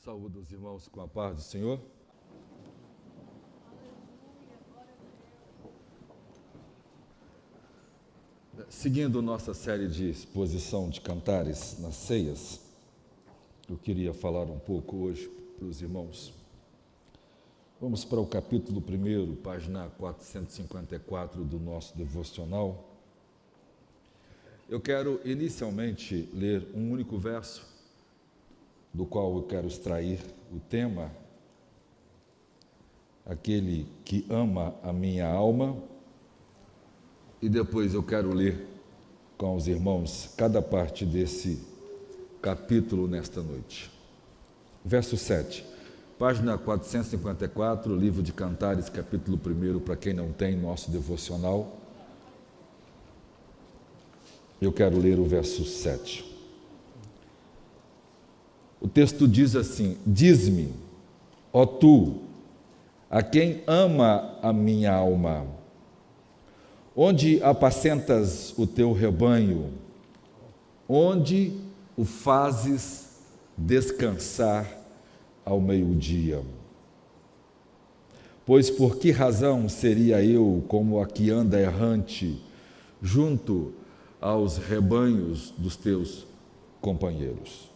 Saúde os irmãos com a paz do Senhor. Seguindo nossa série de exposição de cantares nas ceias, eu queria falar um pouco hoje para os irmãos. Vamos para o capítulo 1, página 454 do nosso devocional. Eu quero inicialmente ler um único verso, do qual eu quero extrair o tema: aquele que ama a minha alma, e depois eu quero ler com os irmãos cada parte desse capítulo nesta noite. Verso 7, página 454, livro de Cantares, capítulo 1, para quem não tem nosso devocional. Eu quero ler o verso 7. O texto diz assim: diz-me, ó tu, a quem ama a minha alma, onde apacentas o teu rebanho, onde o fazes descansar ao meio-dia? Pois por que razão seria eu como a que anda errante junto aos rebanhos dos teus companheiros?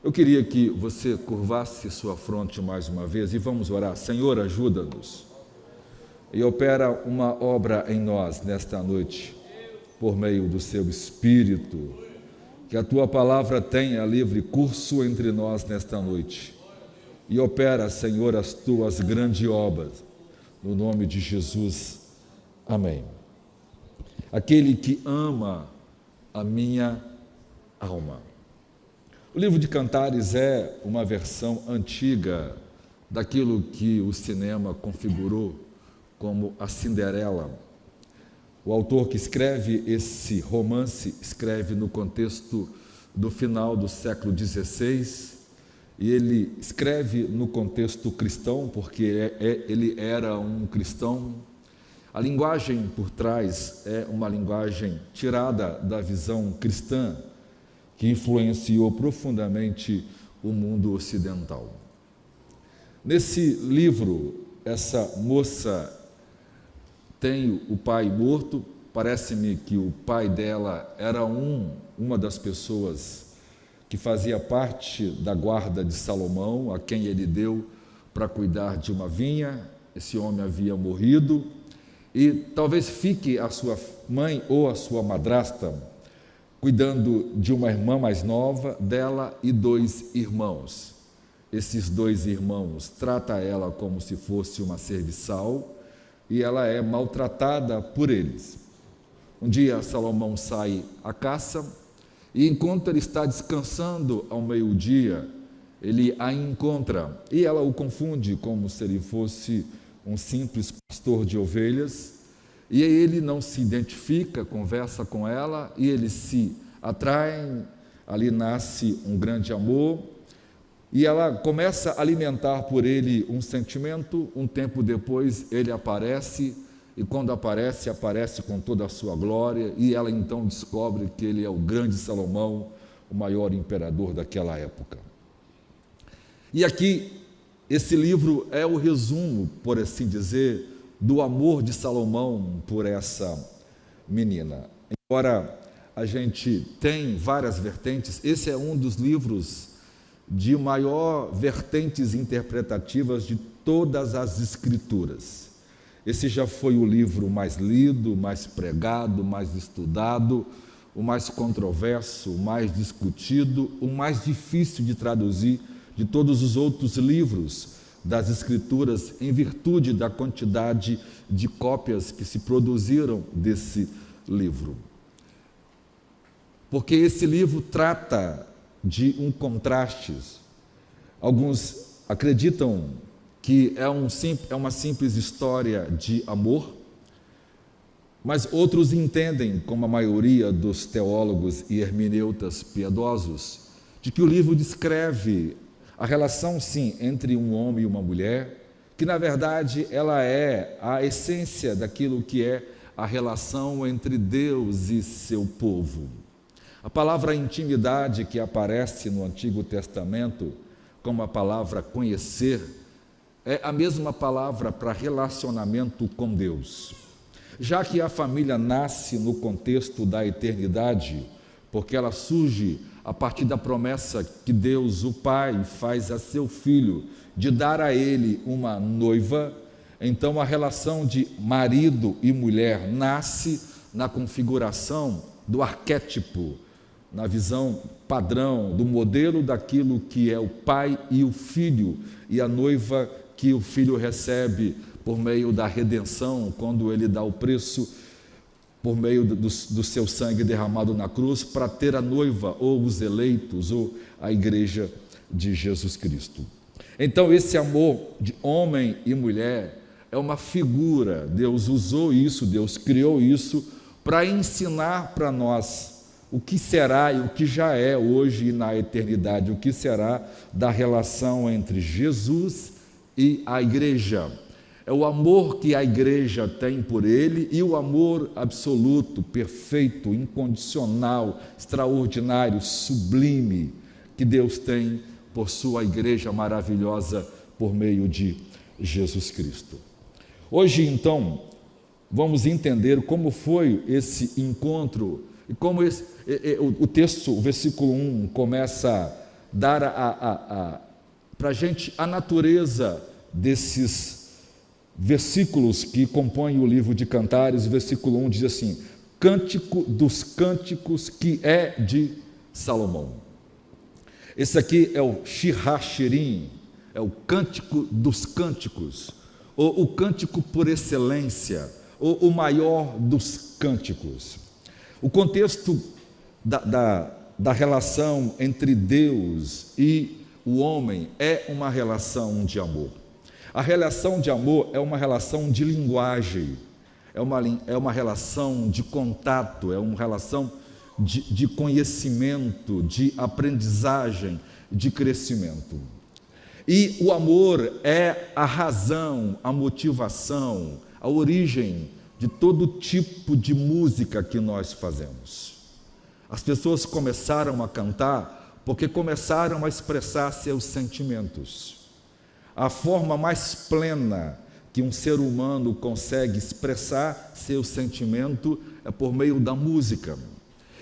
Eu queria que você curvasse sua fronte mais uma vez e vamos orar. Senhor, ajuda-nos e opera uma obra em nós nesta noite, por meio do seu Espírito. Que a tua palavra tenha livre curso entre nós nesta noite. E opera, Senhor, as tuas grandes obras, no nome de Jesus. Amém. Aquele que ama a minha alma. O livro de Cantares é uma versão antiga daquilo que o cinema configurou como a Cinderela. O autor que escreve esse romance escreve no contexto do final do século XVI, e ele escreve no contexto cristão, porque ele era um cristão. A linguagem por trás é uma linguagem tirada da visão cristã, que influenciou profundamente o mundo ocidental. Nesse livro, essa moça tem o pai morto. Parece-me que o pai dela era uma das pessoas que fazia parte da guarda de Salomão, a quem ele deu para cuidar de uma vinha. Esse homem havia morrido, e talvez fique a sua mãe ou a sua madrasta cuidando de uma irmã mais nova dela e 2 irmãos. Esses 2 irmãos tratam ela como se fosse uma serviçal, e ela é maltratada por eles. Um dia Salomão sai à caça, e enquanto ele está descansando ao meio-dia, ele a encontra, e ela o confunde como se ele fosse um simples pastor de ovelhas, e ele não se identifica, conversa com ela, e eles se atraem, ali nasce um grande amor, e ela começa a alimentar por ele um sentimento. Um tempo depois ele aparece, e quando aparece com toda a sua glória, e ela então descobre que ele é o grande Salomão, o maior imperador daquela época. E aqui, esse livro é o resumo, por assim dizer, do amor de Salomão por essa menina. Embora a gente tenha várias vertentes, esse é um dos livros de maior vertentes interpretativas de todas as escrituras. Esse já foi o livro mais lido, mais pregado, mais estudado, o mais controverso, o mais discutido, o mais difícil de traduzir de todos os outros livros das Escrituras, em virtude da quantidade de cópias que se produziram desse livro. Porque esse livro trata de um contraste. Alguns acreditam que é uma simples história de amor, mas outros entendem, como a maioria dos teólogos e hermeneutas piedosos, de que o livro descreve a relação, sim, entre um homem e uma mulher, que na verdade ela é a essência daquilo que é a relação entre Deus e seu povo. A palavra intimidade que aparece no Antigo Testamento como a palavra conhecer, é a mesma palavra para relacionamento com Deus. Já que a família nasce no contexto da eternidade, porque ela surge a partir da promessa que Deus, o Pai, faz a seu Filho de dar a ele uma noiva, então a relação de marido e mulher nasce na configuração do arquétipo, na visão padrão, do modelo daquilo que é o pai e o filho, e a noiva que o filho recebe por meio da redenção, quando ele dá o preço por meio do seu sangue derramado na cruz, para ter a noiva, ou os eleitos, ou a igreja de Jesus Cristo. Então esse amor de homem e mulher é uma figura, Deus usou isso, Deus criou isso para ensinar para nós o que será e o que já é hoje e na eternidade, o que será da relação entre Jesus e a igreja. É o amor que a igreja tem por ele e o amor absoluto, perfeito, incondicional, extraordinário, sublime, que Deus tem por sua igreja maravilhosa por meio de Jesus Cristo. Hoje, então, vamos entender como foi esse encontro e como o texto, o versículo 1, começa a dar para a gente a natureza desses versículos que compõem o livro de Cantares. O versículo 1 diz assim: Cântico dos Cânticos, que é de Salomão. Esse aqui é o Shir HaShirim, é o Cântico dos Cânticos, ou o cântico por excelência, ou o maior dos cânticos. O contexto da relação entre Deus e o homem é uma relação de amor. A relação de amor é uma relação de linguagem, é uma relação de contato, é uma relação de conhecimento, de aprendizagem, de crescimento. E o amor é a razão, a motivação, a origem de todo tipo de música que nós fazemos. As pessoas começaram a cantar porque começaram a expressar seus sentimentos. A forma mais plena que um ser humano consegue expressar seu sentimento é por meio da música.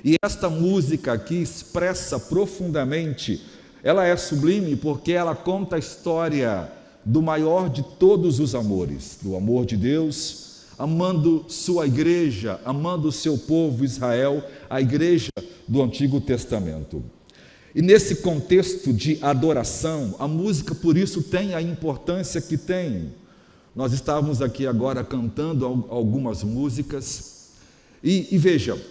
E esta música aqui expressa profundamente, ela é sublime porque ela conta a história do maior de todos os amores, do amor de Deus, amando sua igreja, amando o seu povo Israel, a igreja do Antigo Testamento. E nesse contexto de adoração, a música por isso tem a importância que tem. Nós estávamos aqui agora cantando algumas músicas e veja,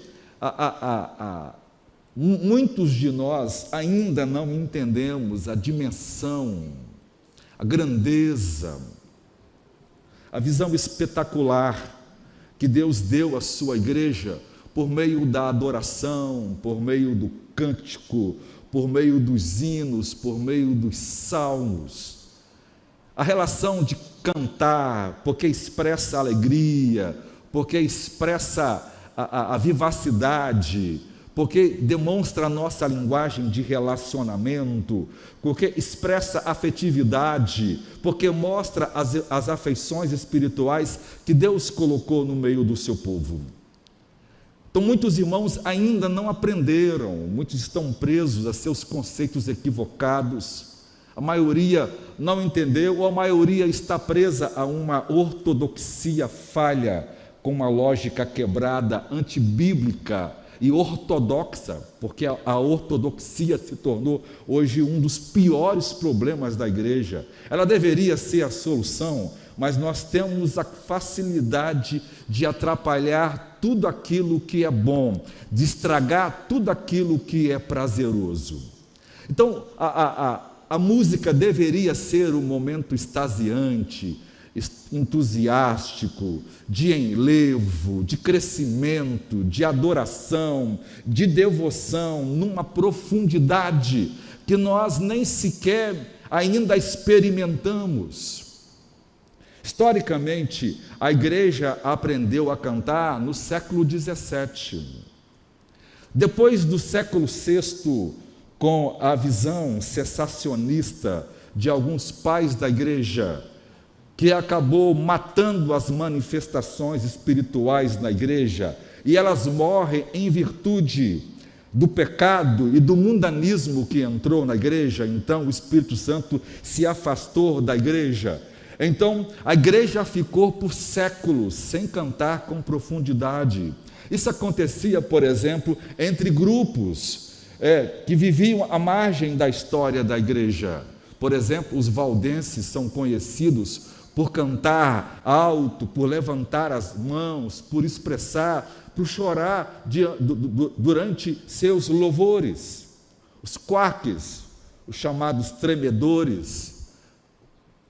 muitos de nós ainda não entendemos a dimensão, a grandeza, a visão espetacular que Deus deu à sua igreja por meio da adoração, por meio do cântico, por meio dos hinos, por meio dos salmos. A relação de cantar, porque expressa alegria, porque expressa a vivacidade, porque demonstra a nossa linguagem de relacionamento, porque expressa afetividade, porque mostra as afeições espirituais que Deus colocou no meio do seu povo. Então muitos irmãos ainda não aprenderam, muitos estão presos a seus conceitos equivocados, a maioria não entendeu, ou a maioria está presa a uma ortodoxia falha, com uma lógica quebrada, antibíblica e ortodoxa, porque a ortodoxia se tornou hoje um dos piores problemas da igreja. Ela deveria ser a solução, mas nós temos a facilidade de atrapalhar tudo aquilo que é bom, de estragar tudo aquilo que é prazeroso. Então, a música deveria ser um momento extasiante, entusiástico, de enlevo, de crescimento, de adoração, de devoção, numa profundidade que nós nem sequer ainda experimentamos. Historicamente, a igreja aprendeu a cantar no século XVII. Depois do século VI, com a visão cessacionista de alguns pais da igreja, que acabou matando as manifestações espirituais na igreja, e elas morrem em virtude do pecado e do mundanismo que entrou na igreja. Então o Espírito Santo se afastou da igreja. Então a igreja ficou por séculos sem cantar com profundidade. Isso acontecia, por exemplo, entre grupos que viviam à margem da história da igreja. Por exemplo, os valdenses são conhecidos por cantar alto, por levantar as mãos, por expressar, por chorar durante seus louvores. Os quaques, os chamados tremedores,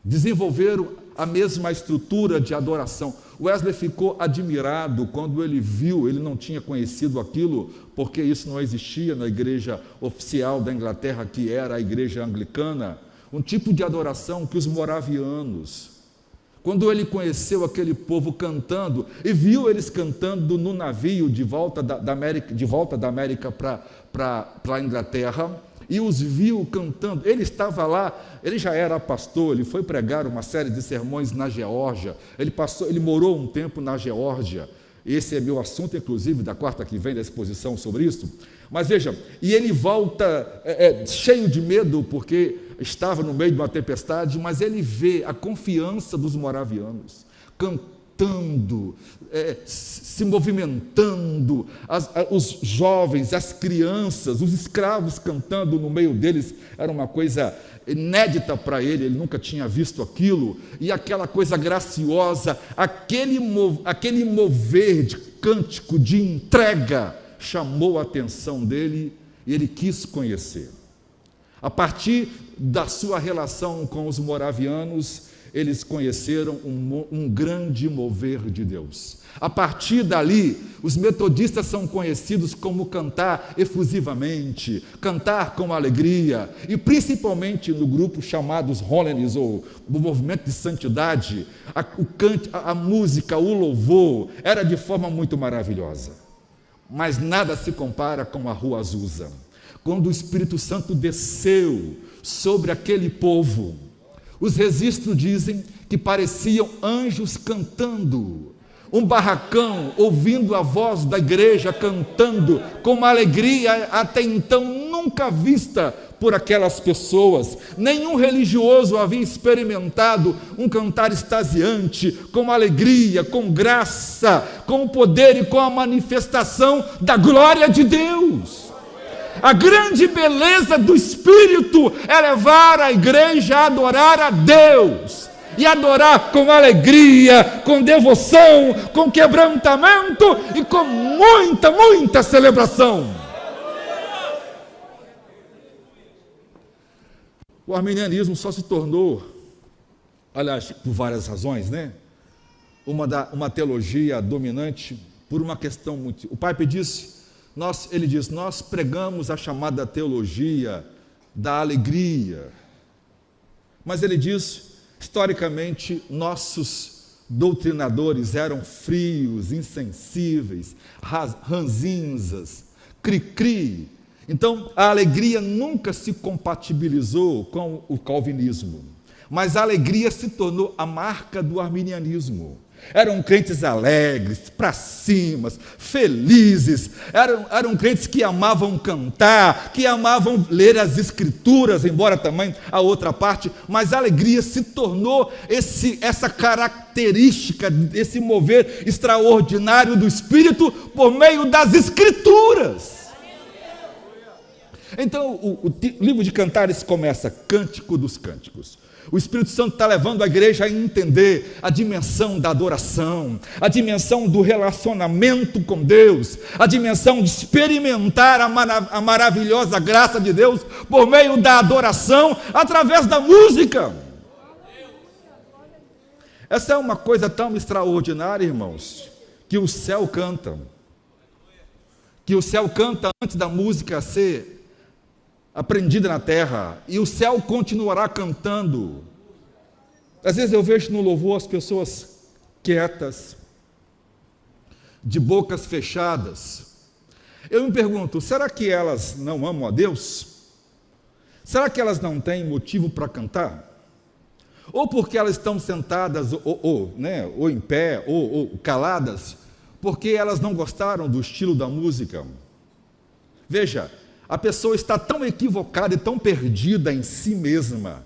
desenvolveram a mesma estrutura de adoração. Wesley ficou admirado quando ele viu, ele não tinha conhecido aquilo, porque isso não existia na igreja oficial da Inglaterra, que era a igreja anglicana, um tipo de adoração que os moravianos, quando ele conheceu aquele povo cantando, e viu eles cantando no navio de volta da América para a Inglaterra, e os viu cantando. Ele estava lá, ele já era pastor, ele foi pregar uma série de sermões na Geórgia, ele morou um tempo na Geórgia. Esse é meu assunto, inclusive, da quarta que vem, da exposição sobre isso. Mas veja, e ele volta cheio de medo, porque estava no meio de uma tempestade, mas ele vê a confiança dos moravianos, cantando, se movimentando, os jovens, as crianças, os escravos cantando no meio deles, era uma coisa inédita para ele nunca tinha visto aquilo, e aquela coisa graciosa, aquele mover de cântico, de entrega, chamou a atenção dele, e ele quis conhecer. A partir da sua relação com os moravianos, eles conheceram um grande mover de Deus. A partir dali, os metodistas são conhecidos como cantar efusivamente, cantar com alegria, e principalmente no grupo chamados Hollanders, ou do movimento de santidade, a música, o louvor, era de forma muito maravilhosa. Mas nada se compara com a Rua Azusa. Quando o Espírito Santo desceu sobre aquele povo, os registros dizem que pareciam anjos cantando, um barracão ouvindo a voz da igreja cantando com uma alegria até então nunca vista por aquelas pessoas. Nenhum religioso havia experimentado um cantar extasiante, com alegria, com graça, com o poder e com a manifestação da glória de Deus. A grande beleza do Espírito é levar a igreja a adorar a Deus, e adorar com alegria, com devoção, com quebrantamento e com muita, muita celebração. O arminianismo só se tornou, aliás, por várias razões, uma teologia dominante por uma questão muito... O Piper disse, ele diz, nós pregamos a chamada teologia da alegria, mas ele diz, historicamente, nossos doutrinadores eram frios, insensíveis, ranzinzas, cri-cri. Então, a alegria nunca se compatibilizou com o calvinismo, mas a alegria se tornou a marca do arminianismo. Eram crentes alegres, para cima, felizes, eram crentes que amavam cantar, que amavam ler as escrituras, embora também a outra parte, mas a alegria se tornou essa característica, esse mover extraordinário do Espírito por meio das escrituras. Então o livro de Cantares começa, Cântico dos Cânticos. O Espírito Santo está levando a igreja a entender a dimensão da adoração, a dimensão do relacionamento com Deus, a dimensão de experimentar a maravilhosa graça de Deus por meio da adoração, através da música. Essa é uma coisa tão extraordinária, irmãos, que o céu canta. Que o céu canta antes da música ser aprendida na terra, e o céu continuará cantando. Às vezes eu vejo no louvor as pessoas quietas, de bocas fechadas. Eu me pergunto, será que elas não amam a Deus? Será que elas não têm motivo para cantar? Ou porque elas estão sentadas, ou em pé, ou caladas, porque elas não gostaram do estilo da música? Veja, a pessoa está tão equivocada e tão perdida em si mesma,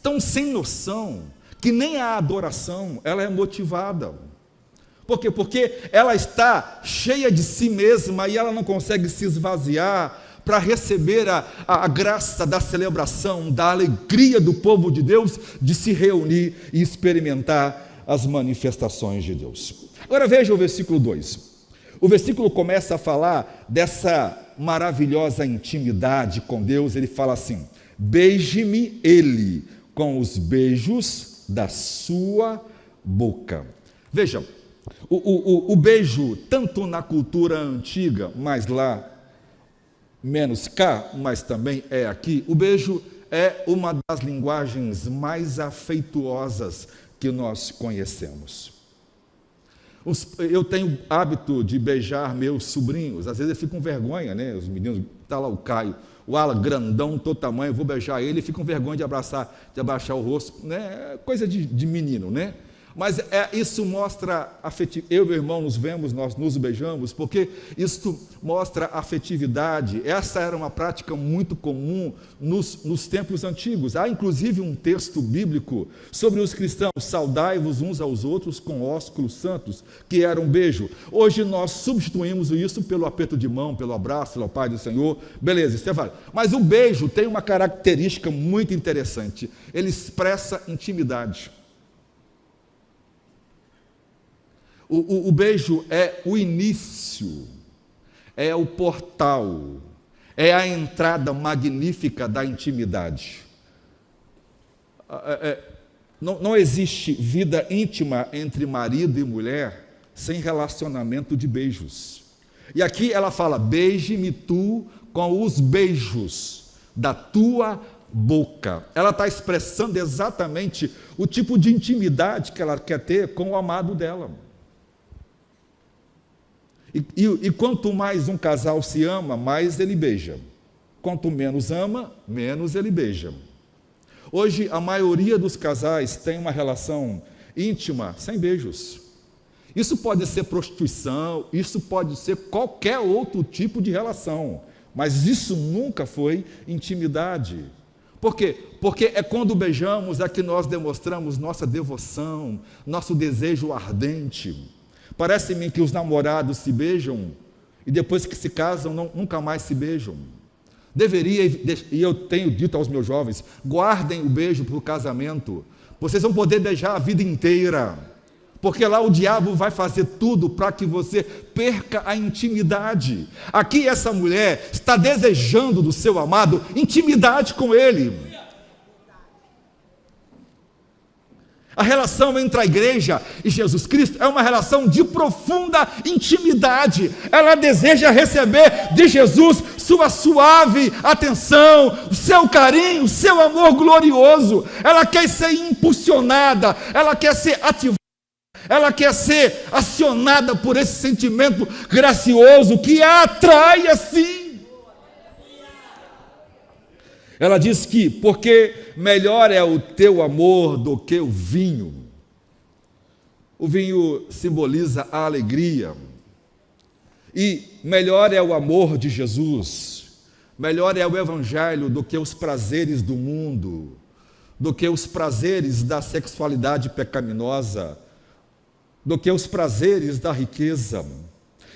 tão sem noção, que nem a adoração ela é motivada. Por quê? Porque ela está cheia de si mesma e ela não consegue se esvaziar para receber a graça da celebração, da alegria do povo de Deus, de se reunir e experimentar as manifestações de Deus. Agora veja o versículo 2. O versículo começa a falar dessa maravilhosa intimidade com Deus. Ele fala assim: beije-me ele com os beijos da sua boca. Veja, o beijo, tanto na cultura antiga, mais lá, menos cá, mas também é aqui, o beijo é uma das linguagens mais afetuosas que nós conhecemos. Eu tenho hábito de beijar meus sobrinhos, às vezes eu fico com vergonha, né? Os meninos, está lá o Caio, o Alan, grandão, todo tamanho, eu vou beijar ele, fico com vergonha de abaixar o rosto, né? Coisa de menino, né? Mas isso mostra afetividade. Eu e meu irmão nos vemos, nós nos beijamos, porque isso mostra afetividade. Essa era uma prática muito comum nos tempos antigos. Há inclusive um texto bíblico sobre os cristãos: saudai-vos uns aos outros com ósculos santos, que era um beijo. Hoje nós substituímos isso pelo aperto de mão, pelo abraço, pelo Pai do Senhor. Beleza, isso é válido. Mas o beijo tem uma característica muito interessante. Ele expressa intimidade. O beijo é o início, é o portal, é a entrada magnífica da intimidade. Não existe vida íntima entre marido e mulher sem relacionamento de beijos. E aqui ela fala: beije-me tu com os beijos da tua boca. Ela está expressando exatamente o tipo de intimidade que ela quer ter com o amado dela. E quanto mais um casal se ama, mais ele beija. Quanto menos ama, menos ele beija. Hoje, a maioria dos casais tem uma relação íntima sem beijos. Isso pode ser prostituição, isso pode ser qualquer outro tipo de relação, mas isso nunca foi intimidade. Por quê? Porque é quando beijamos é que nós demonstramos nossa devoção, nosso desejo ardente. Parece-me que os namorados se beijam e depois que se casam nunca mais se beijam. Deveria, e eu tenho dito aos meus jovens, guardem o beijo para o casamento. Vocês vão poder beijar a vida inteira, porque lá o diabo vai fazer tudo para que você perca a intimidade. Aqui essa mulher está desejando do seu amado intimidade com ele. A relação entre a igreja e Jesus Cristo é uma relação de profunda intimidade. Ela deseja receber de Jesus sua suave atenção, o seu carinho, o seu amor glorioso. Ela quer ser impulsionada, ela quer ser ativada, ela quer ser acionada por esse sentimento gracioso que a atrai assim. Ela diz que, porque melhor é o teu amor do que o vinho. O vinho simboliza a alegria. E melhor é o amor de Jesus. Melhor é o evangelho do que os prazeres do mundo, do que os prazeres da sexualidade pecaminosa, do que os prazeres da riqueza.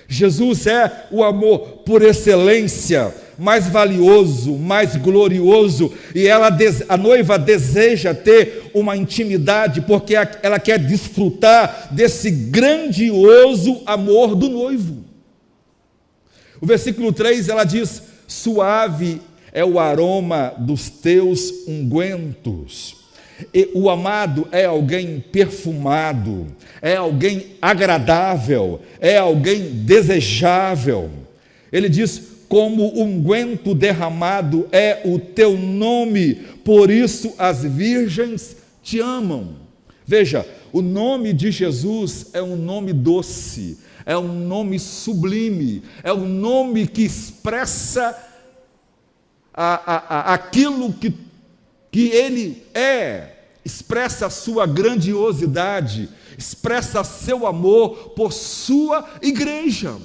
Jesus é o amor por excelência, mais valioso, mais glorioso, e a noiva deseja ter uma intimidade, porque ela quer desfrutar desse grandioso amor do noivo. O versículo 3, ela diz: suave é o aroma dos teus ungüentos. E o amado é alguém perfumado, é alguém agradável, é alguém desejável. Ele diz: como unguento derramado é o teu nome, por isso as virgens te amam. Veja, o nome de Jesus é um nome doce, é um nome sublime, é um nome que expressa aquilo que Ele é, expressa a sua grandiosidade, expressa seu amor por sua igreja.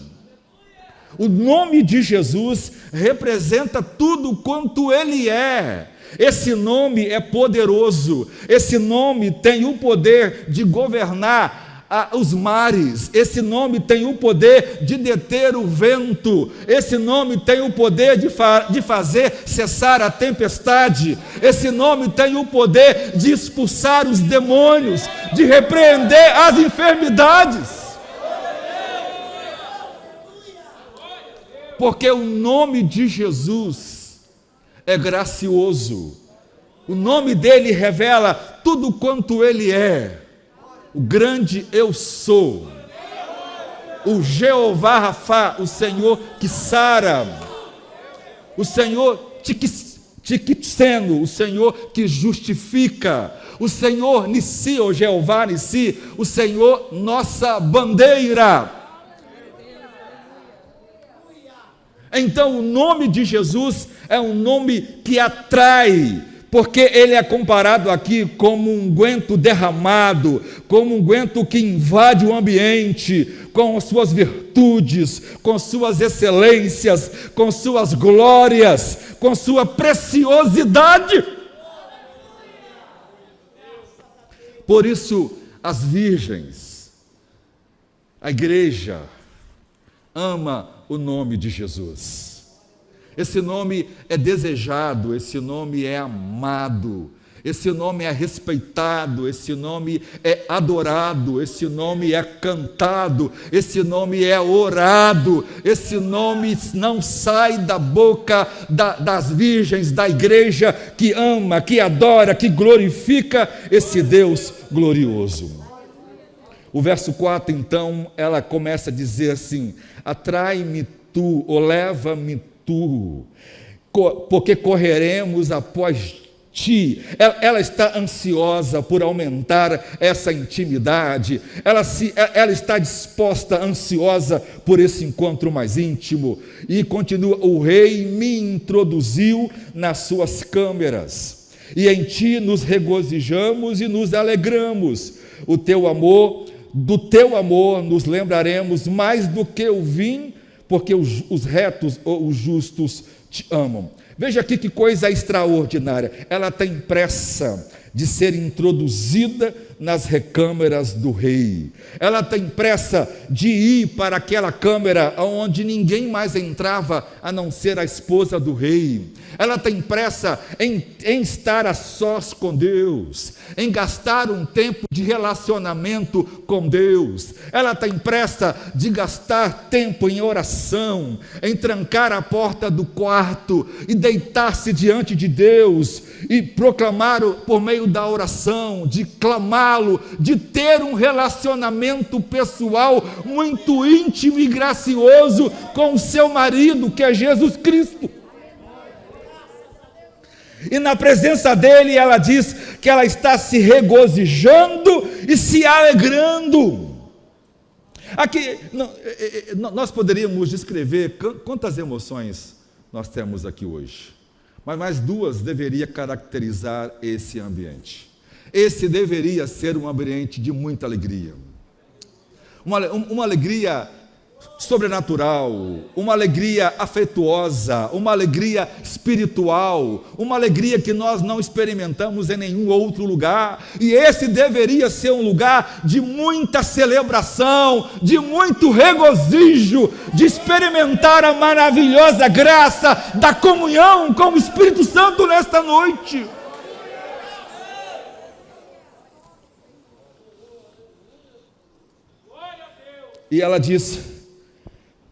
O nome de Jesus representa tudo quanto Ele é. Esse nome é poderoso, esse nome tem o poder de governar os mares, esse nome tem o poder de deter o vento, esse nome tem o poder de fazer cessar a tempestade, esse nome tem o poder de expulsar os demônios, de repreender as enfermidades. Porque o nome de Jesus é gracioso, o nome dele revela tudo quanto ele é. O grande eu sou, o Jeová Rafá, o Senhor que sara, o Senhor Tiquitseno, o Senhor que justifica, o Senhor Nissi, o Jeová Nissi, o Senhor nossa bandeira. Então o nome de Jesus é um nome que atrai, porque ele é comparado aqui como um unguento derramado, como um unguento que invade o ambiente, com suas virtudes, com suas excelências, com suas glórias, com sua preciosidade. Por isso, as virgens, a igreja, ama o nome de Jesus. Esse nome é desejado, esse nome é amado, esse nome é respeitado, esse nome é adorado, esse nome é cantado, esse nome é orado, esse nome não sai da boca das virgens da igreja que ama, que adora, que glorifica esse Deus glorioso. O verso 4, então, ela começa a dizer assim: atrai-me tu, ou leva-me tu, porque correremos após ti. Ela está ansiosa por aumentar essa intimidade, ela está disposta, ansiosa por esse encontro mais íntimo. E continua: o rei me introduziu nas suas câmeras, e em ti nos regozijamos e nos alegramos. Do teu amor nos lembraremos mais do que o vinho, porque os retos ou os justos te amam. Veja aqui que coisa extraordinária. Ela tem pressa de ser introduzida nas recâmeras do rei. Ela tem pressa de ir para aquela câmara onde ninguém mais entrava a não ser a esposa do rei. Ela tem pressa em estar a sós com Deus, em gastar um tempo de relacionamento com Deus. Ela tem pressa de gastar tempo em oração, em trancar a porta do quarto e deitar-se diante de Deus e proclamar por meio da oração, de clamá-lo, de ter um relacionamento pessoal muito íntimo e gracioso com o seu marido, que é Jesus Cristo. E na presença dele, ela diz que ela está se regozijando e se alegrando. Aqui, nós poderíamos descrever quantas emoções nós temos aqui hoje, mas mais duas deveriam caracterizar esse ambiente. Esse deveria ser um ambiente de muita alegria, uma alegria sobrenatural, uma alegria afetuosa, uma alegria espiritual, uma alegria que nós não experimentamos em nenhum outro lugar. E esse deveria ser um lugar de muita celebração, de muito regozijo, de experimentar a maravilhosa graça da comunhão com o Espírito Santo nesta noite. E ela diz: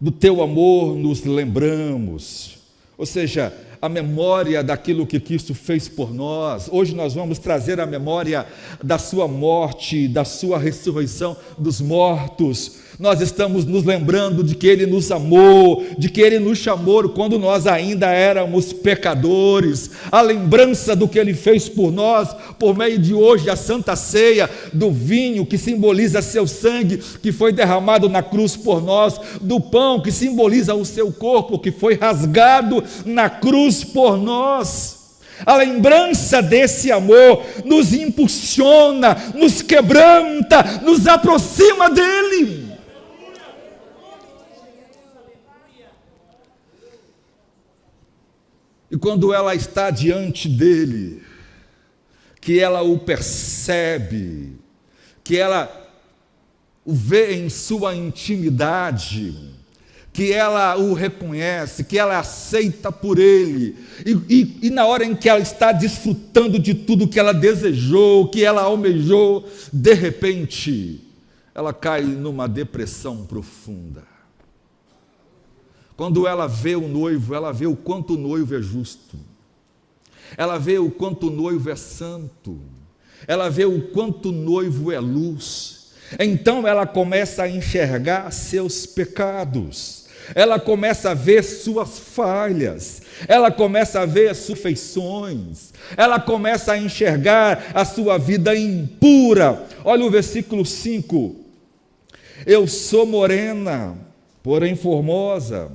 do teu amor nos lembramos, ou seja, a memória daquilo que Cristo fez por nós. Hoje nós vamos trazer a memória da sua morte, da sua ressurreição dos mortos. Nós estamos nos lembrando de que Ele nos amou, de que Ele nos chamou quando nós ainda éramos pecadores. A lembrança do que Ele fez por nós, por meio de hoje a Santa Ceia, do vinho que simboliza seu sangue, que foi derramado na cruz por nós, do pão que simboliza o seu corpo, que foi rasgado na cruz Jesus por nós. A lembrança desse amor nos impulsiona, nos quebranta, nos aproxima dele. E quando ela está diante dele, que ela o percebe, que ela o vê em sua intimidade, que ela o reconhece, que ela aceita por ele, e na hora em que ela está desfrutando de tudo que ela desejou, que ela almejou, de repente, ela cai numa depressão profunda. Quando ela vê o noivo, ela vê o quanto o noivo é justo, ela vê o quanto o noivo é santo, ela vê o quanto o noivo é luz. Então ela começa a enxergar seus pecados, ela começa a ver suas falhas, ela começa a ver suas feições, ela começa a enxergar a sua vida impura. Olha o versículo 5: eu sou morena, porém formosa,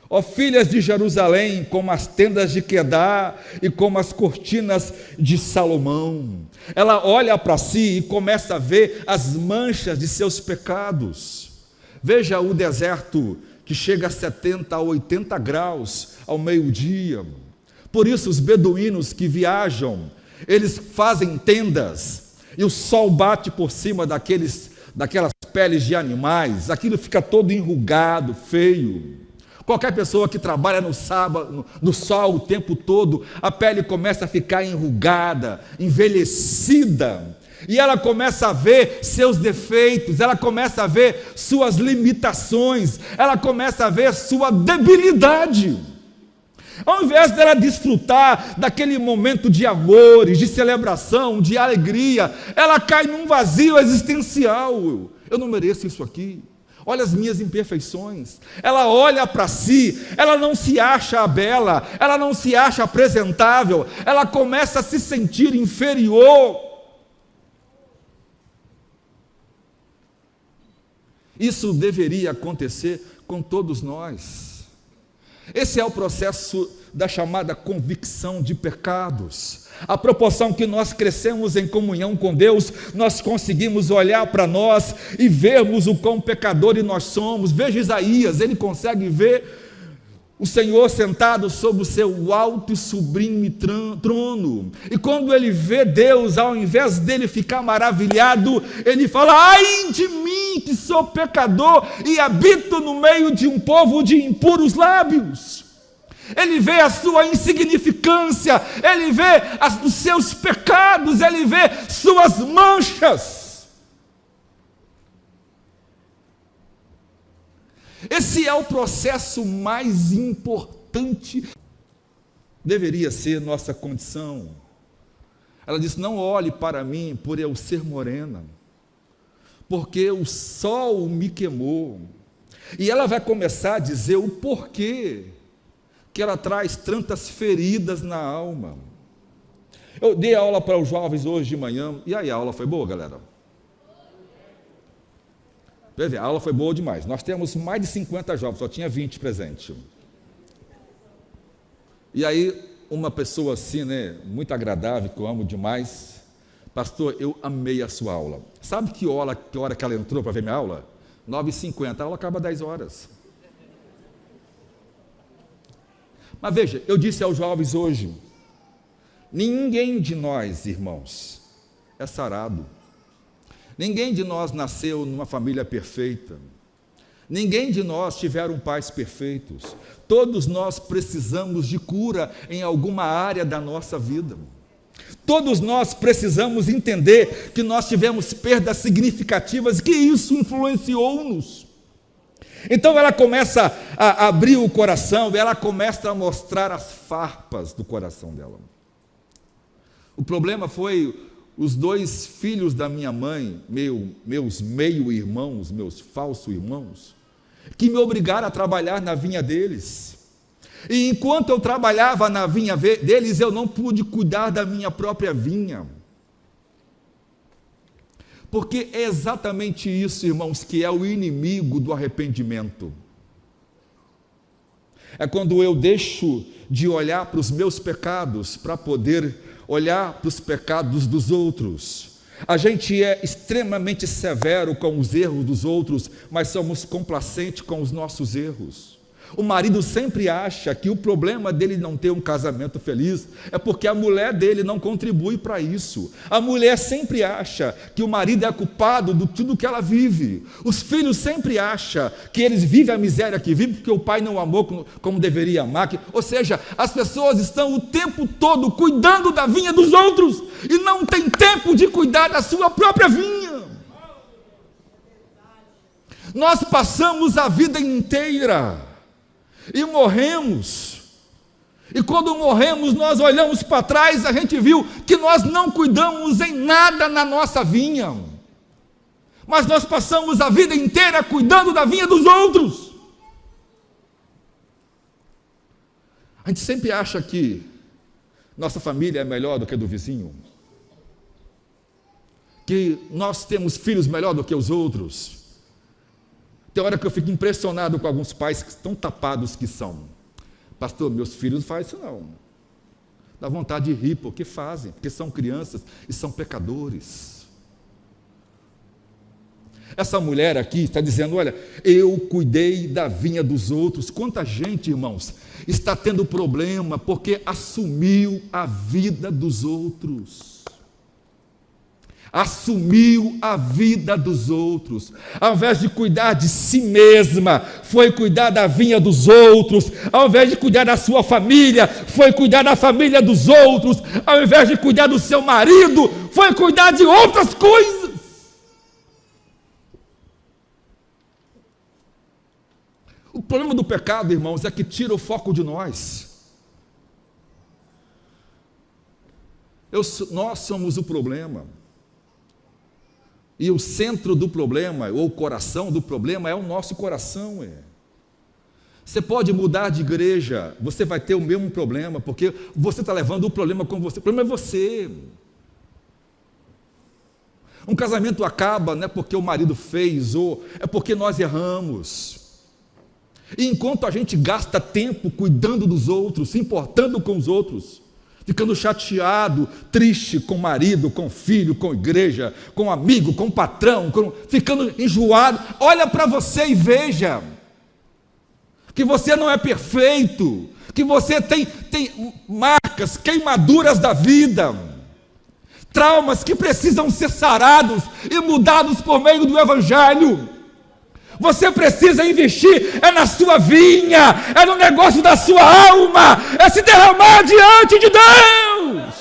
ó filhas de Jerusalém, como as tendas de Quedar e como as cortinas de Salomão. Ela olha para si e começa a ver as manchas de seus pecados. Veja o deserto que chega a 70 a 80 graus ao meio-dia. Por isso os beduínos que viajam, eles fazem tendas e o sol bate por cima daquelas peles de animais, aquilo fica todo enrugado, feio. Qualquer pessoa que trabalha no sol o tempo todo, a pele começa a ficar enrugada, envelhecida, e ela começa a ver seus defeitos, ela começa a ver suas limitações, ela começa a ver sua debilidade. Ao invés dela desfrutar daquele momento de amores, de celebração, de alegria, ela cai num vazio existencial. Eu não mereço isso aqui. Olha as minhas imperfeições. Ela olha para si, ela não se acha bela, ela não se acha apresentável, ela começa a se sentir inferior. Isso deveria acontecer com todos nós. Esse é o processo da chamada convicção de pecados. À proporção que nós crescemos em comunhão com Deus, nós conseguimos olhar para nós e vermos o quão pecadores nós somos. Veja Isaías, ele consegue ver o Senhor sentado sobre o seu alto e sublime trono. E quando ele vê Deus, ao invés dele ficar maravilhado, ele fala: ai de mim que sou pecador e habito no meio de um povo de impuros lábios. Ele vê a sua insignificância, ele vê os seus pecados, ele vê suas manchas. Esse é o processo mais importante, deveria ser nossa condição. Ela disse: não olhe para mim por eu ser morena, porque o sol me queimou. E ela vai começar a dizer o porquê que ela traz tantas feridas na alma. Eu dei aula para os jovens hoje de manhã, e aí a aula foi boa, galera? A aula foi boa demais. Nós temos mais de 50 jovens, só tinha 20 presentes. E aí, uma pessoa assim, muito agradável, que eu amo demais: pastor, eu amei a sua aula. Sabe que hora que ela entrou para ver minha aula? 9h50, a aula acaba 10 horas. Mas veja, eu disse aos jovens hoje: ninguém de nós, irmãos, é sarado. Ninguém de nós nasceu numa família perfeita. Ninguém de nós tiveram pais perfeitos. Todos nós precisamos de cura em alguma área da nossa vida. Todos nós precisamos entender que nós tivemos perdas significativas e que isso influenciou-nos. Então ela começa a abrir o coração e ela começa a mostrar as farpas do coração dela. O problema foi os 2 filhos da minha mãe, meus meio-irmãos, meus falsos-irmãos, que me obrigaram a trabalhar na vinha deles. E enquanto eu trabalhava na vinha deles, eu não pude cuidar da minha própria vinha. Porque é exatamente isso, irmãos, que é o inimigo do arrependimento. É quando eu deixo de olhar para os meus pecados para poder olhar para os pecados dos outros. A gente é extremamente severo com os erros dos outros, mas somos complacentes com os nossos erros. O marido sempre acha que o problema dele não ter um casamento feliz é porque a mulher dele não contribui para isso. A mulher sempre acha que o marido é culpado de tudo que ela vive. Os filhos sempre acham que eles vivem a miséria que vivem porque o pai não amou como deveria amar. Ou seja, as pessoas estão o tempo todo cuidando da vinha dos outros e não tem tempo de cuidar da sua própria vinha. Nós passamos a vida inteira e morremos, e quando morremos nós olhamos para trás, a gente viu que nós não cuidamos em nada na nossa vinha, mas nós passamos a vida inteira cuidando da vinha dos outros. A gente sempre acha que nossa família é melhor do que a do vizinho, que nós temos filhos melhor do que os outros. Tem hora que eu fico impressionado com alguns pais que estão tapados que são. Pastor, meus filhos não fazem isso não. Dá vontade de rir, porque fazem, porque são crianças e são pecadores. Essa mulher aqui está dizendo, olha, eu cuidei da vinha dos outros. Quanta gente, irmãos, está tendo problema porque assumiu a vida dos outros. Assumiu a vida dos outros, ao invés de cuidar de si mesma, foi cuidar da vinha dos outros, ao invés de cuidar da sua família, foi cuidar da família dos outros, ao invés de cuidar do seu marido, foi cuidar de outras coisas. O problema do pecado, irmãos, é que tira o foco de nós. Nós somos o problema. E o centro do problema, ou o coração do problema, é o nosso coração. Você pode mudar de igreja, você vai ter o mesmo problema, porque você está levando o problema com você. O problema é você. Um casamento acaba não é porque o marido fez, ou é porque nós erramos. E enquanto a gente gasta tempo cuidando dos outros, se importando com os outros, ficando chateado, triste com o marido, com o filho, com a igreja, com o amigo, com o patrão, ficando enjoado, olha para você e veja que você não é perfeito, que você tem marcas, queimaduras da vida, traumas que precisam ser sarados e mudados por meio do Evangelho. Você precisa investir na sua vinha, no negócio da sua alma, se derramar diante de Deus.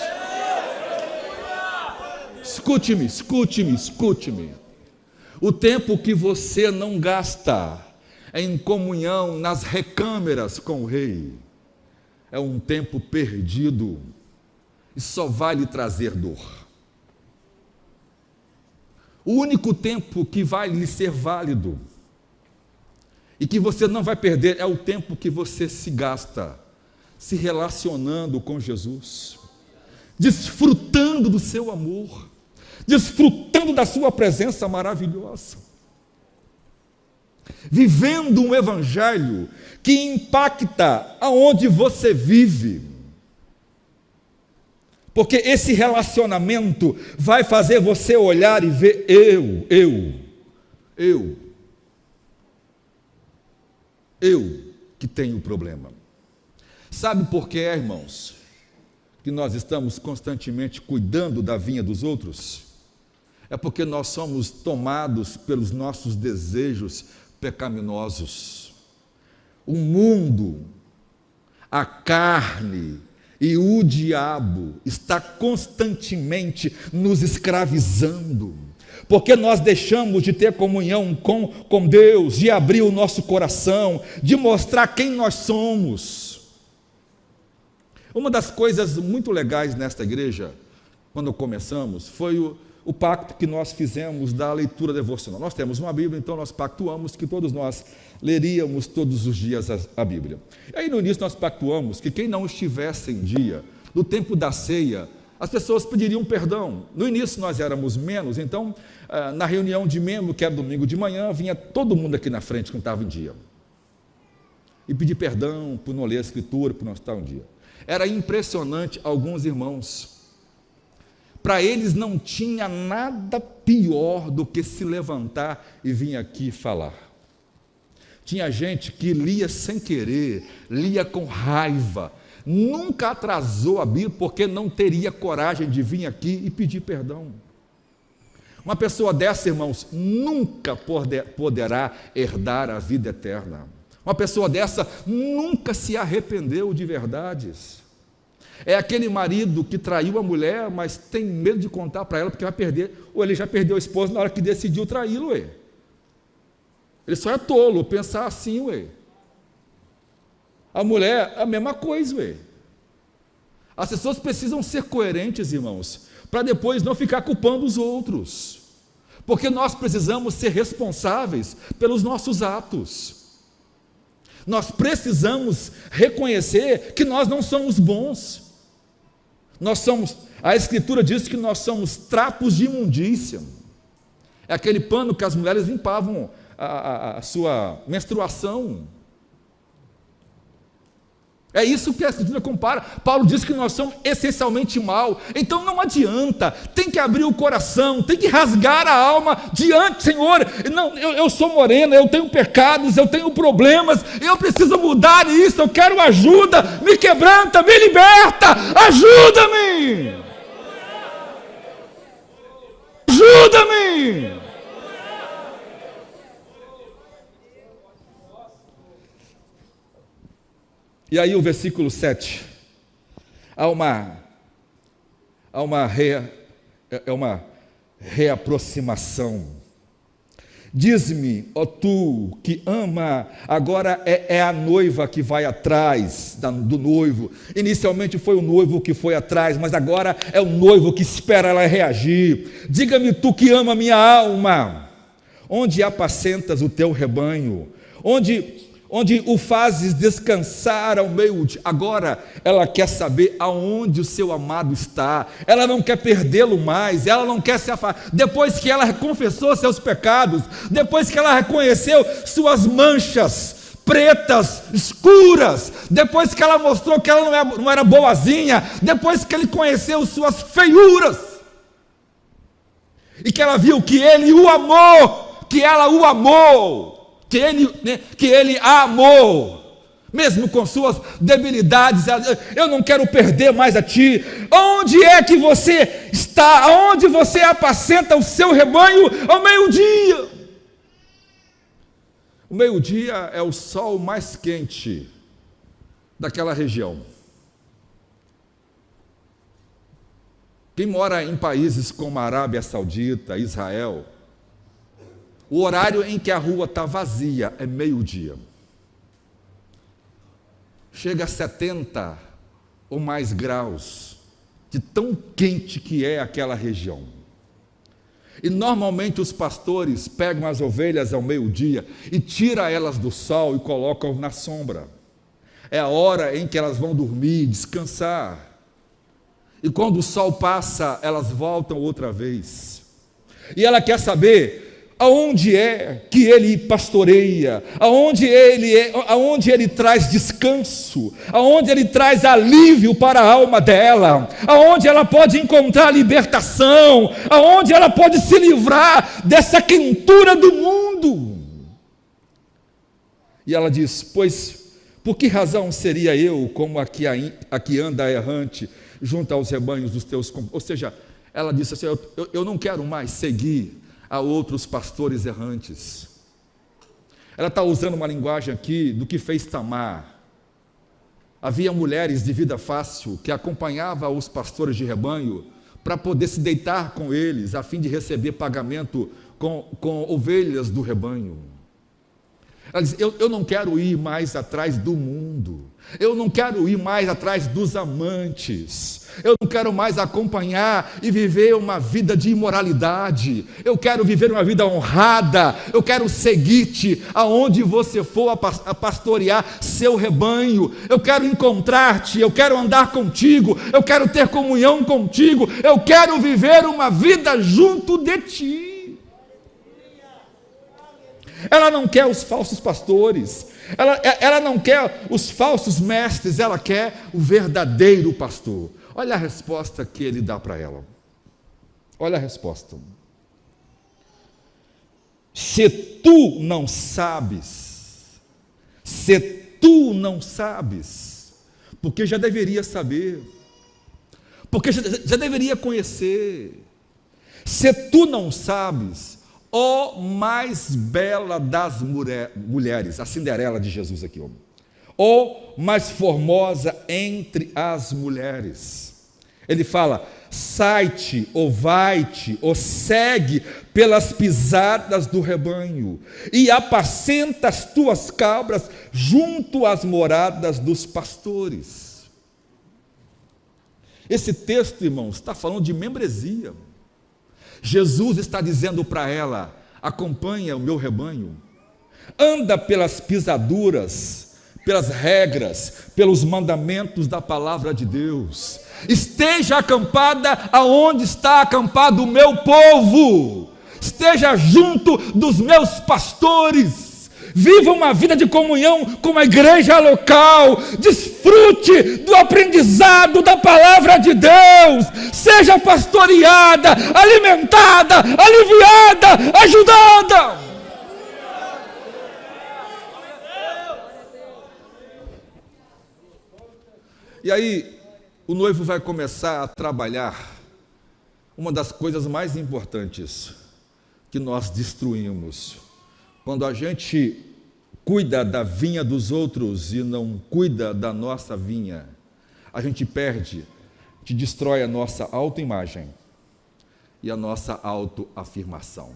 Escute-me. O tempo que você não gasta em comunhão nas recâmeras com o Rei é um tempo perdido e só vai lhe trazer dor. O único tempo que vai lhe ser válido e que você não vai perder é o tempo que você se gasta se relacionando com Jesus, desfrutando do seu amor, desfrutando da sua presença maravilhosa, vivendo um evangelho que impacta aonde você vive, porque esse relacionamento vai fazer você olhar e ver eu que tenho o problema. Sabe por que, irmãos, que nós estamos constantemente cuidando da vinha dos outros? É porque nós somos tomados pelos nossos desejos pecaminosos. O mundo, a carne e o diabo está constantemente nos escravizando, porque nós deixamos de ter comunhão com Deus, de abrir o nosso coração, de mostrar quem nós somos. Uma das coisas muito legais nesta igreja, quando começamos, foi o pacto que nós fizemos da leitura devocional. Nós temos uma Bíblia, então nós pactuamos que todos nós leríamos todos os dias a Bíblia. E aí no início nós pactuamos que quem não estivesse em dia, no tempo da ceia, as pessoas pediriam perdão. No início nós éramos menos, então na reunião de membro, que era domingo de manhã, vinha todo mundo aqui na frente que não estava em dia. e pedir perdão por não ler a Escritura, por não estar um dia. Era impressionante alguns irmãos. Para eles não tinha nada pior do que se levantar e vir aqui falar. Tinha gente que lia sem querer, lia com raiva, nunca atrasou a Bíblia porque não teria coragem de vir aqui e pedir perdão. Uma pessoa dessa, irmãos, nunca poderá herdar a vida eterna. Uma pessoa dessa nunca se arrependeu de verdades. É aquele marido que traiu a mulher, mas tem medo de contar para ela porque vai perder, ou ele já perdeu a esposa na hora que decidiu traí-lo, ué. Ele só é tolo pensar assim, ué. A mulher, a mesma coisa, ué. As pessoas precisam ser coerentes, irmãos, para depois não ficar culpando os outros, porque nós precisamos ser responsáveis pelos nossos atos. Nós precisamos reconhecer que nós não somos bons. A Escritura diz que nós somos trapos de imundícia. É aquele pano que as mulheres limpavam a sua menstruação. É isso que a Escritura compara. Paulo diz que nós somos essencialmente mal. Então não adianta, tem que abrir o coração, tem que rasgar a alma diante, Senhor. Não, eu sou morena, eu tenho pecados, eu tenho problemas, eu preciso mudar isso, eu quero ajuda, me quebranta, me liberta, ajuda-me! Ajuda-me! E aí o versículo 7, há uma reaproximação. Diz-me, ó tu que ama, agora é a noiva que vai atrás do noivo. Inicialmente foi o noivo que foi atrás, mas agora é o noivo que espera ela reagir. Diga-me tu que ama minha alma, onde apacentas o teu rebanho, onde o fazes descansar ao meio-dia. Agora ela quer saber aonde o seu amado está, ela não quer perdê-lo mais, ela não quer se afastar. Depois que ela confessou seus pecados, depois que ela reconheceu suas manchas pretas, escuras, depois que ela mostrou que ela não era boazinha, depois que ele conheceu suas feiuras, e que ela viu que ele o amou, que ela o amou, que ele a amou, mesmo com suas debilidades. Eu não quero perder mais a ti. Onde é que você está? Aonde você apacenta o seu rebanho ao meio-dia? O meio-dia é o sol mais quente daquela região. Quem mora em países como a Arábia Saudita, Israel, o horário em que a rua está vazia é meio-dia. Chega a 70 ou mais graus, de tão quente que é aquela região. E normalmente os pastores pegam as ovelhas ao meio-dia e tiram elas do sol e colocam na sombra. É a hora em que elas vão dormir, descansar. E quando o sol passa, elas voltam outra vez. E ela quer saber aonde é que ele pastoreia, aonde ele traz descanso, aonde ele traz alívio para a alma dela, aonde ela pode encontrar libertação, aonde ela pode se livrar dessa quentura do mundo. E ela diz: pois por que razão seria eu como a que anda errante junto aos rebanhos dos teus companheiros? Ou seja, ela disse assim: eu não quero mais seguir a outros pastores errantes. Ela está usando uma linguagem aqui do que fez Tamar. Havia mulheres de vida fácil que acompanhavam os pastores de rebanho para poder se deitar com eles, a fim de receber pagamento com ovelhas do rebanho. Ela diz: eu não quero ir mais atrás do mundo, eu não quero ir mais atrás dos amantes, eu não quero mais acompanhar e viver uma vida de imoralidade, eu quero viver uma vida honrada, eu quero seguir-te aonde você for a pastorear seu rebanho, eu quero encontrar-te, eu quero andar contigo, eu quero ter comunhão contigo, eu quero viver uma vida junto de ti. ela não quer os falsos pastores, ela não quer os falsos mestres, ela quer o verdadeiro pastor. Olha a resposta que ele dá para ela. Olha a resposta. Se tu não sabes, porque já deveria saber, porque já deveria conhecer. Se tu não sabes, ó mais bela das mulheres, a Cinderela de Jesus aqui, ó mais formosa entre as mulheres. Ele fala: sai-te, ou vai-te, ou segue pelas pisadas do rebanho, e apacenta as tuas cabras junto às moradas dos pastores. Esse texto, irmãos, está falando de membresia. Jesus está dizendo para ela: acompanha o meu rebanho, anda pelas pisaduras, pelas regras, pelos mandamentos da palavra de Deus. Esteja acampada aonde está acampado o meu povo, esteja junto dos meus pastores, viva uma vida de comunhão com a igreja local, desfrute do aprendizado da palavra de Deus, seja pastoreada, alimentada, aliviada, ajudada. E aí, o noivo vai começar a trabalhar uma das coisas mais importantes que nós destruímos. Quando a gente cuida da vinha dos outros e não cuida da nossa vinha, a gente perde, te destrói a nossa autoimagem e a nossa autoafirmação.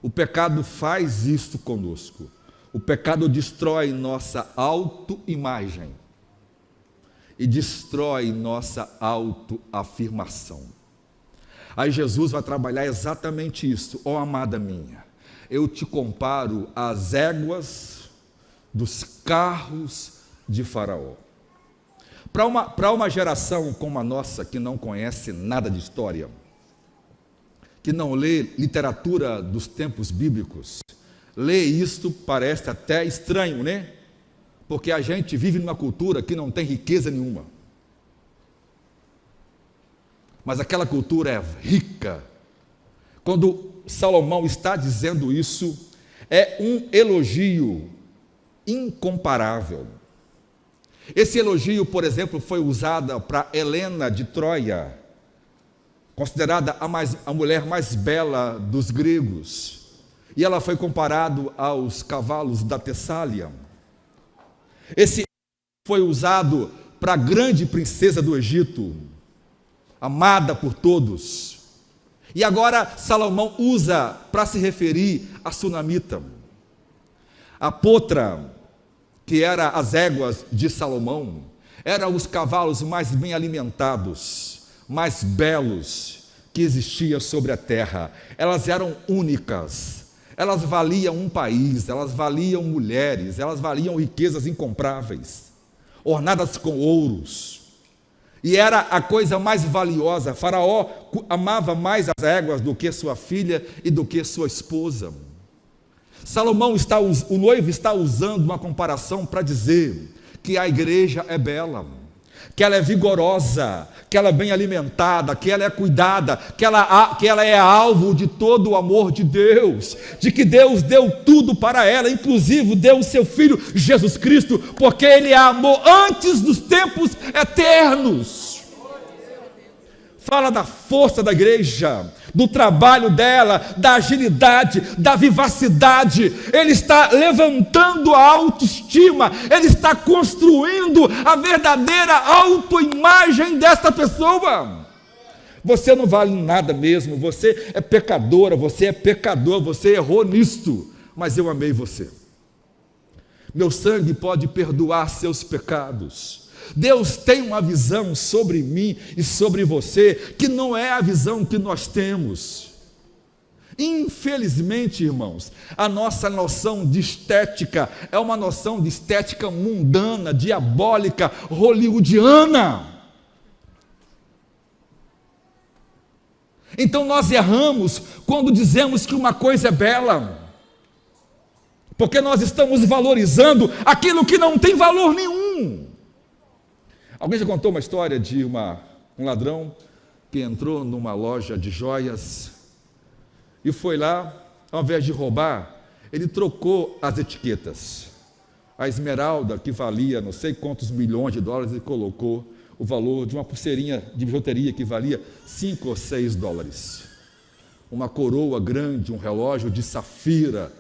O pecado faz isso conosco. O pecado destrói nossa autoimagem e destrói nossa autoafirmação. Aí Jesus vai trabalhar exatamente isso. Ó amada minha, eu te comparo às éguas dos carros de Faraó. Para uma geração como a nossa, que não conhece nada de história, que não lê literatura dos tempos bíblicos, ler isto parece até estranho, né? Porque a gente vive numa cultura que não tem riqueza nenhuma. Mas aquela cultura é rica. Quando Salomão está dizendo isso, é um elogio incomparável. Esse elogio, por exemplo, foi usado para Helena de Troia, considerada a mulher mais bela dos gregos. E ela foi comparada aos cavalos da Tessália. Esse foi usado para a grande princesa do Egito, amada por todos. E agora Salomão usa para se referir a Sunamita. A potra, que era as éguas de Salomão, eram os cavalos mais bem alimentados, mais belos que existiam sobre a terra. Elas eram únicas. Elas valiam um país, elas valiam mulheres, elas valiam riquezas incompráveis, ornadas com ouros. E era a coisa mais valiosa. Faraó amava mais as éguas do que sua filha e do que sua esposa. O noivo está usando uma comparação para dizer que a igreja é bela, que ela é vigorosa, que ela é bem alimentada, que ela é cuidada, que ela é alvo de todo o amor de Deus, de que Deus deu tudo para ela, inclusive deu o seu Filho Jesus Cristo, porque Ele a amou antes dos tempos eternos. Fala da força da igreja, do trabalho dela, da agilidade, da vivacidade. Ele está levantando a autoestima, ele está construindo a verdadeira autoimagem desta pessoa. Você não vale nada mesmo, você é pecadora, você é pecador, você errou nisto, mas eu amei você. Meu sangue pode perdoar seus pecados. Deus tem uma visão sobre mim e sobre você que não é a visão que nós temos. Infelizmente, irmãos, a nossa noção de estética é uma noção de estética mundana, diabólica, hollywoodiana. Então nós erramos quando dizemos que uma coisa é bela. porque nós estamos valorizando aquilo que não tem valor nenhum. Alguém já contou uma história de um ladrão que entrou numa loja de joias e foi lá, ao invés de roubar, ele trocou as etiquetas. A esmeralda, que valia não sei quantos milhões de dólares, ele colocou o valor de uma pulseirinha de bijuteria que valia 5 ou 6 dólares. Uma coroa grande, um relógio de safira,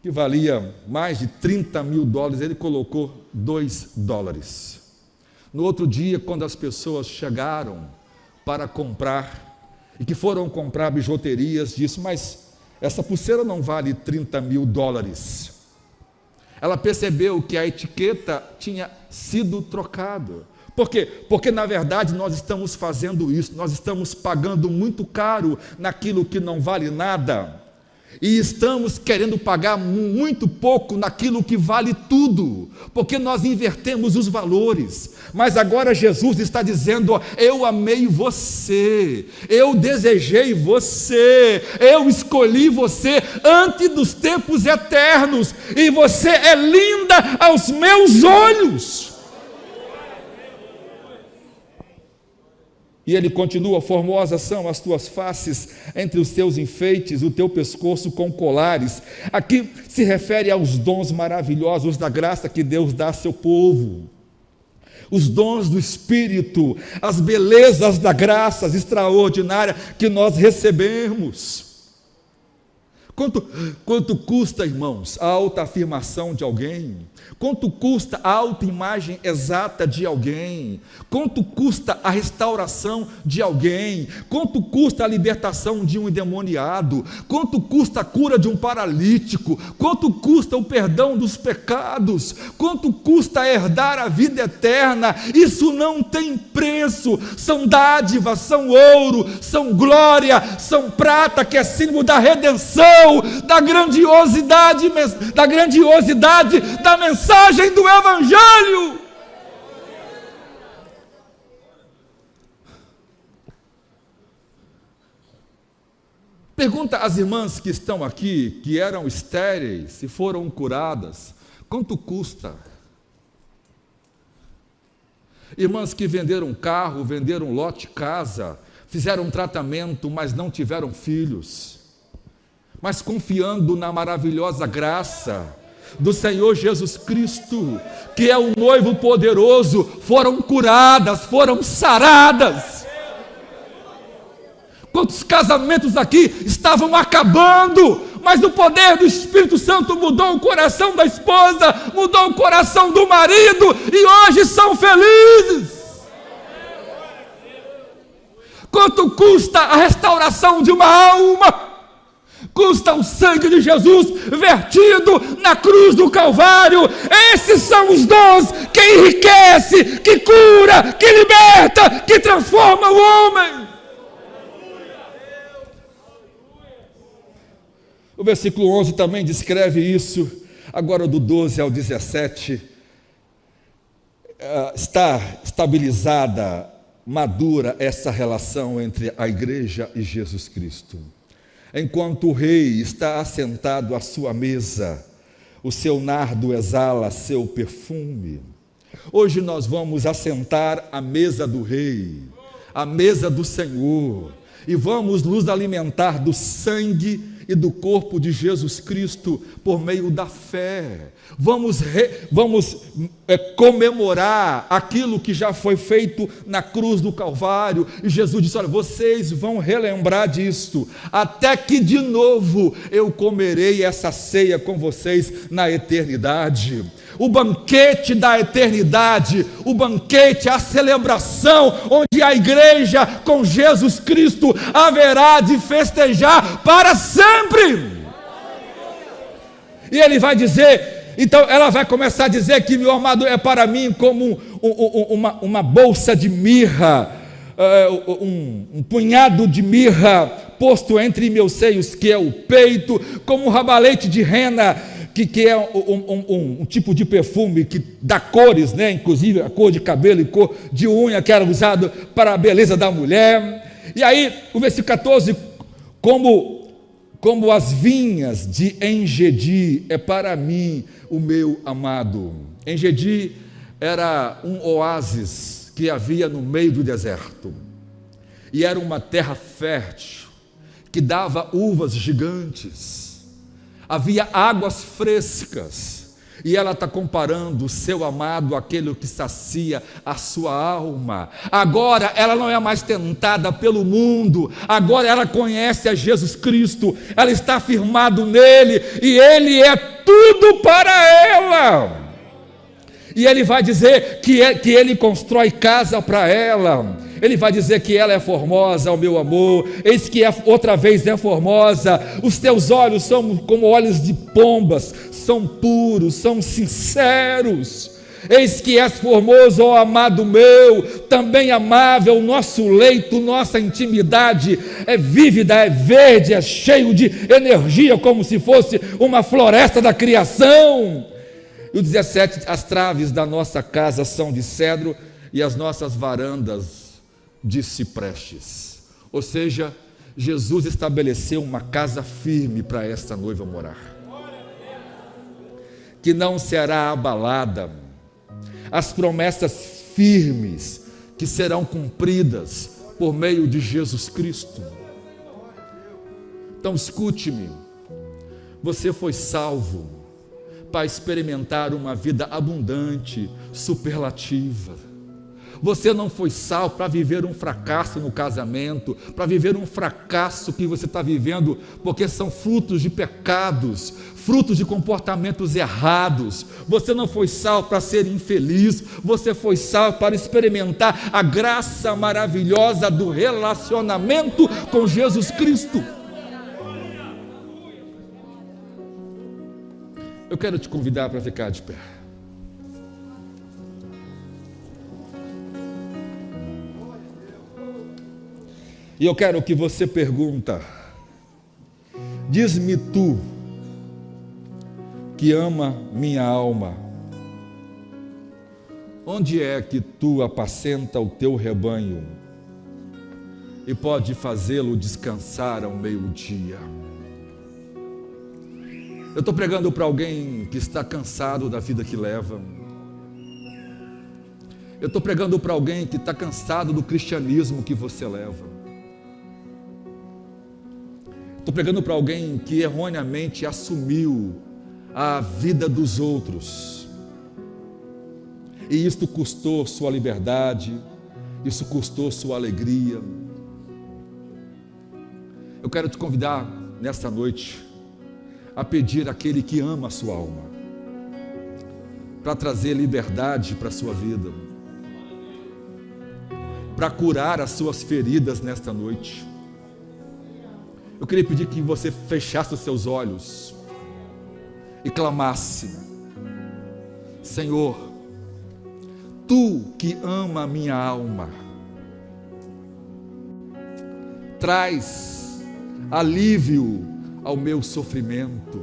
que valia mais de 30 mil dólares, ele colocou 2 dólares. No outro dia, quando as pessoas chegaram para comprar, e que foram comprar bijuterias, disse, mas essa pulseira não vale 30 mil dólares. Ela percebeu que a etiqueta tinha sido trocada. Por quê? Porque na verdade nós estamos fazendo isso, nós estamos pagando muito caro naquilo que não vale nada. E estamos querendo pagar muito pouco naquilo que vale tudo, porque nós invertemos os valores. Mas agora Jesus está dizendo, ó, eu amei você, eu desejei você, eu escolhi você antes dos tempos eternos, e você é linda aos meus olhos. E ele continua, formosas são as tuas faces entre os teus enfeites, o teu pescoço com colares. Aqui se refere aos dons maravilhosos da graça que Deus dá a seu povo. Os dons do Espírito, as belezas da graça extraordinária que nós recebemos. Quanto custa, irmãos, a autoafirmação de alguém? Quanto custa a autoimagem exata de alguém? Quanto custa a restauração de alguém? Quanto custa a libertação de um endemoniado? Quanto custa a cura de um paralítico? Quanto custa o perdão dos pecados? Quanto custa herdar a vida eterna? Isso não tem preço. São dádivas, são ouro, são glória, são prata, que é símbolo da redenção, da grandiosidade da mensagem do Evangelho. Pergunta às irmãs que estão aqui, que eram estéreis e foram curadas, quanto custa? Irmãs que venderam carro, venderam lote, casa, fizeram um tratamento, mas não tiveram filhos, mas confiando na maravilhosa graça do Senhor Jesus Cristo, que é o noivo poderoso, foram curadas, foram saradas. Quantos casamentos aqui estavam acabando, mas o poder do Espírito Santo mudou o coração da esposa, mudou o coração do marido, e hoje são felizes. Quanto custa a restauração de uma alma? Custa o sangue de Jesus vertido na cruz do Calvário. Esses são os dons que enriquece, que cura, que liberta, que transforma o homem. O versículo 11 também descreve isso. Agora do 12 ao 17 está estabilizada, madura essa relação entre a igreja e Jesus Cristo. Enquanto o rei está assentado à sua mesa, o seu nardo exala seu perfume. Hoje nós vamos assentar à mesa do rei, à mesa do Senhor, e vamos nos alimentar do sangue e do corpo de Jesus Cristo por meio da fé. Vamos comemorar aquilo que já foi feito na cruz do Calvário. E Jesus disse, olha, vocês vão relembrar disto, até que de novo eu comerei essa ceia com vocês na eternidade. O banquete da eternidade, o banquete, a celebração, onde a igreja com Jesus Cristo haverá de festejar para sempre. E ele vai dizer, então ela vai começar a dizer que meu amado é para mim como uma bolsa de mirra, um punhado de mirra posto entre meus seios, que é o peito, como um rabalete de rena, que é um tipo de perfume que dá cores, né? Inclusive a cor de cabelo e cor de unha, que era usado para a beleza da mulher. E aí o versículo 14, como como as vinhas de Engedi é para mim o meu amado. Engedi era um oásis que havia no meio do deserto, e era uma terra fértil, que dava uvas gigantes, havia águas frescas, e ela está comparando o seu amado àquele que sacia a sua alma. Agora ela não é mais tentada pelo mundo, agora ela conhece a Jesus Cristo, ela está firmado nele, e ele é tudo para ela. E ele vai dizer que ele constrói casa para ela. Ele vai dizer que ela é formosa, o meu amor, eis que outra vez é formosa, os teus olhos são como olhos de pombas, são puros, são sinceros, eis que és formoso, ó amado meu, também amável, o nosso leito, nossa intimidade é vívida, é verde, é cheio de energia, como se fosse uma floresta da criação. E o 17, as traves da nossa casa são de cedro e as nossas varandas de ciprestes. Ou seja, Jesus estabeleceu uma casa firme para esta noiva morar, que não será abalada, as promessas firmes que serão cumpridas por meio de Jesus Cristo. Então escute-me, você foi salvo para experimentar uma vida abundante, superlativa. Você não foi salvo para viver um fracasso no casamento, para viver um fracasso que você está vivendo, porque são frutos de pecados, frutos de comportamentos errados. Você não foi salvo para ser infeliz, você foi salvo para experimentar a graça maravilhosa do relacionamento com Jesus Cristo. Eu quero te convidar para ficar de pé. E eu quero que você pergunta: diz-me tu, que ama minha alma, onde é que tu apacenta o teu rebanho e pode fazê-lo descansar ao meio-dia? Eu estou pregando para alguém que está cansado da vida que leva. Eu estou pregando para alguém que está cansado do cristianismo que você leva. Estou pregando para alguém que erroneamente assumiu a vida dos outros, e isto custou sua liberdade, isso custou sua alegria. Eu quero te convidar nesta noite a pedir àquele que ama a sua alma para trazer liberdade para a sua vida, para curar as suas feridas nesta noite. Eu queria pedir que você fechasse os seus olhos e clamasse: Senhor, tu que ama a minha alma, traz alívio ao meu sofrimento.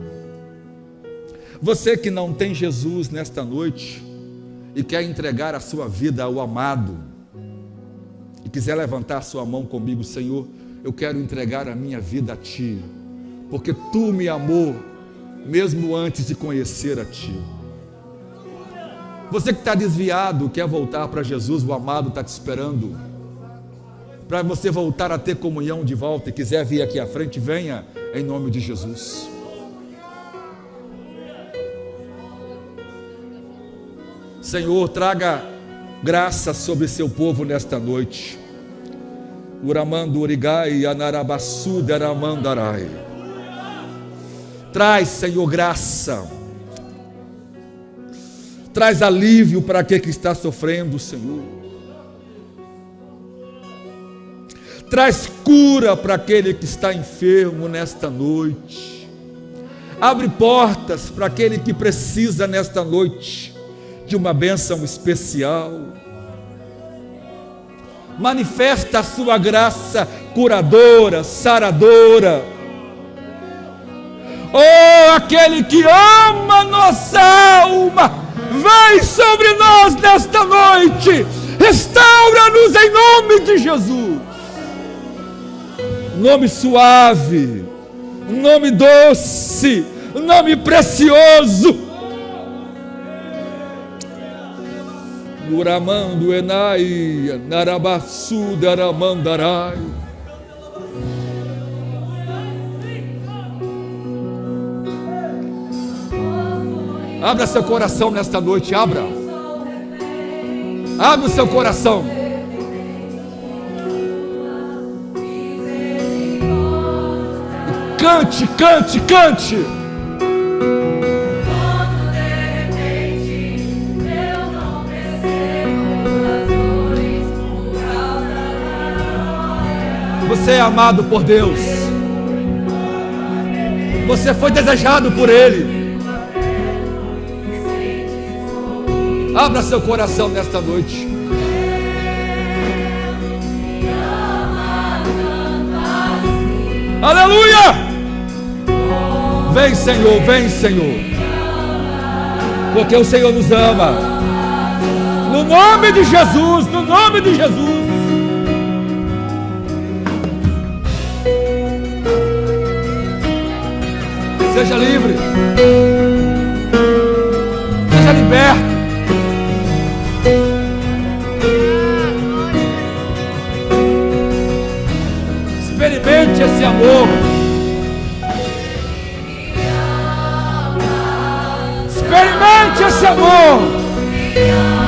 Você que não tem Jesus nesta noite e quer entregar a sua vida ao amado, e quiser levantar a sua mão comigo: Senhor, eu quero entregar a minha vida a Ti, porque Tu me amou, mesmo antes de conhecer a Ti. Você que está desviado, quer voltar para Jesus, o amado está te esperando, para você voltar a ter comunhão de volta, e quiser vir aqui à frente, venha, em nome de Jesus. Senhor, traga graça sobre seu povo nesta noite. Uramando Urigai, Anarabaçu, Deramandarai. Traz, Senhor, graça. Traz alívio para aquele que está sofrendo, Senhor. Traz cura para aquele que está enfermo nesta noite. Abre portas para aquele que precisa nesta noite de uma bênção especial. Manifesta a sua graça curadora, saradora. Oh, aquele que ama nossa alma, vem sobre nós nesta noite, restaura-nos em nome de Jesus. Nome suave, um nome doce, um nome precioso. Uramando enai, narabasu daramandarai. Abra seu coração nesta noite, abra. Abra o seu coração. Cante, cante, cante. Você é amado por Deus. Você foi desejado por Ele. Abra seu coração nesta noite. Aleluia! Vem, Senhor, vem, Senhor. Porque o Senhor nos ama. No nome de Jesus, no nome de Jesus. Seja livre. Seja liberto. Experimente esse amor. Experimente esse amor.